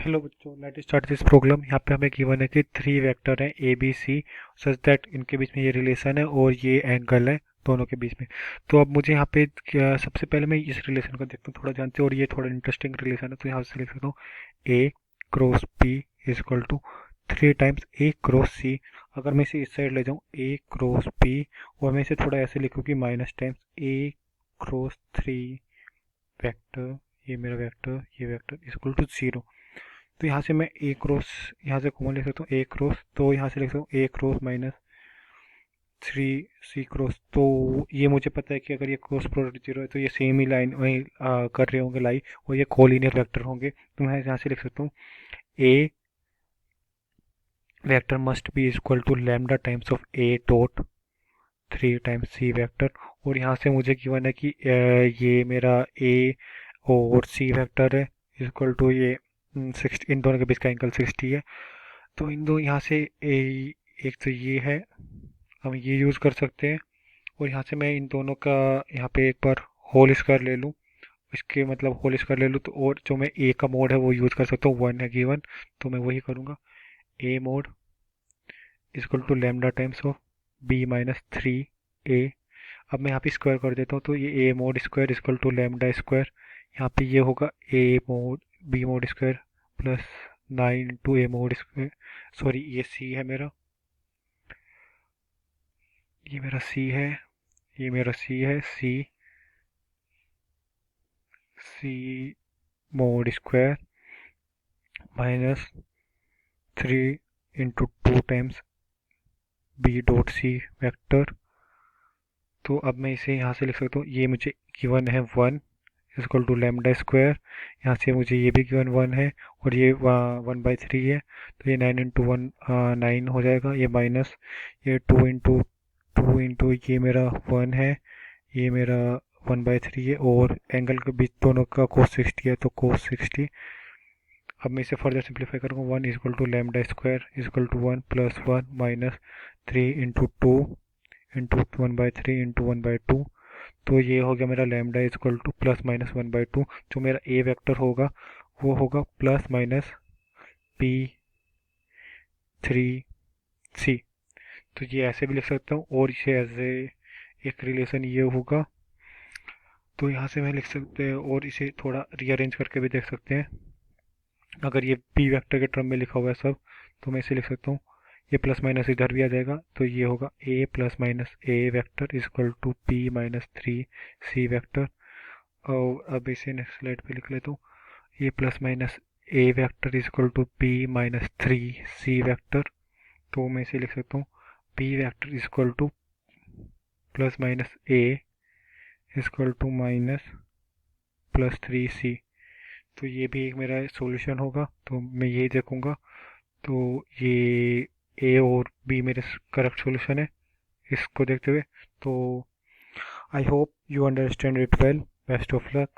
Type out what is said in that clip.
Hello बच्चों, let start this problem. यहाँ पे हमें गिवन है कि थ्री वेक्टर हैं A B C, such that इनके बीच में ये रिलेशन है और ये एंगल है दोनों के बीच में। तो अब मुझे यहाँ पे सबसे पहले मैं इस रिलेशन को देखता हूँ, थोड़ा जानते हैं, और ये थोड़ा इंटरेस्टिंग रिलेशन है। तो यहाँ से लिख सकता हूँ A cross B is equal to three times A cross C. अगर मैं इसे इस साइड ले जाऊँ ए क्रॉस बी, और मैं इसे थोड़ा ऐसे लिखूँ कि माइनस टाइम्स ए क्रॉस थ्री वेक्टर, ये मेरा वेक्टर, ये vector is equal to zero. तो यहाँ से मैं ए क्रॉस, यहाँ से कॉमन लिख सकता हूँ ए क्रॉस, तो यहाँ से लिख सकता हूँ A cross minus three C cross. तो ये मुझे पता है कि अगर ये क्रॉस प्रोडक्ट जीरो है तो ये सेम ही लाइन वहीं कर रहे होंगे लाई, और ये कोलिनियर वेक्टर होंगे। तो मैं यहाँ से लिख सकता हूँ A vector must be equal to lambda times of A dot three times C vector. और यहाँ से मुझे गिवन है कि ये मेरा ए और सी वेक्टर है इक्वल टू ये 60, इन दोनों के बीच का एंगल 60 है। तो इन दो यहाँ से एक तो ये है, हम ये यूज़ कर सकते हैं। और यहाँ से मैं इन दोनों का यहाँ पे एक बार होल स्क्वायर ले लूँ, इसके मतलब होल स्क्वायर ले लूँ, तो और जो मैं ए का मोड है वो यूज़ कर सकता हूँ, वन है गिवन, तो मैं वही करूँगा। A mod equal to lambda times of B minus three A. अब मैं यहाँ पे स्क्वायर कर देता हूँ, तो ये A mod square equal to lambda square, यहाँ पे ये होगा A mod B mod square plus nine into A mod square. Sorry, ये सी है मेरा, ये मेरा सी है, ये मेरा सी है, C C mod square minus three into two times B dot C vector. तो अब मैं इसे यहाँ से लिख सकता हूँ, ये मुझे गिवन है one equal to lambda square, यहाँ से मुझे ये भी गिवन वन है, और ये वन बाई थ्री है, तो ये नाइन इंटू वन नाइन हो जाएगा, ये माइनस ये टू इंटू ये मेरा वन है, ये मेरा वन बाई थ्री है, और एंगल के बीच दोनों का कोस सिक्सटी है, तो कोस सिक्सटी। अब मैं इसे फर्दर सिंप्लीफाई करूँगा, one equal to lambda square equal to one plus one minus three into two into one by three into one by two. तो ये हो गया मेरा lambda equal to plus minus one by two. जो मेरा a vector होगा वो होगा plus minus p three c. तो ये ऐसे भी लिख सकता हूँ, और इसे ऐसे एक रिलेशन ये होगा, तो यहाँ से मैं लिख सकते हैं, और इसे थोड़ा रीअरेंज करके भी देख सकते हैं। अगर ये पी वेक्टर के टर्म में लिखा हुआ है सब, तो मैं इसे लिख सकता हूँ, ये प्लस माइनस इधर भी आ जाएगा, तो ये होगा A plus minus A vector equal to P minus three C vector. और अब इसे नेक्स्ट स्लाइड पे लिख लेता हूँ, ये plus minus A vector equal to P minus three C vector. तो मैं इसे लिख सकता हूँ p vector equal to plus minus a equal to minus plus three c. तो ये भी एक मेरा सॉल्यूशन होगा, तो मैं यही देखूंगा। तो ये ए और बी मेरे करेक्ट सॉल्यूशन है इसको देखते हुए। तो I hope you understand it well. Best of luck.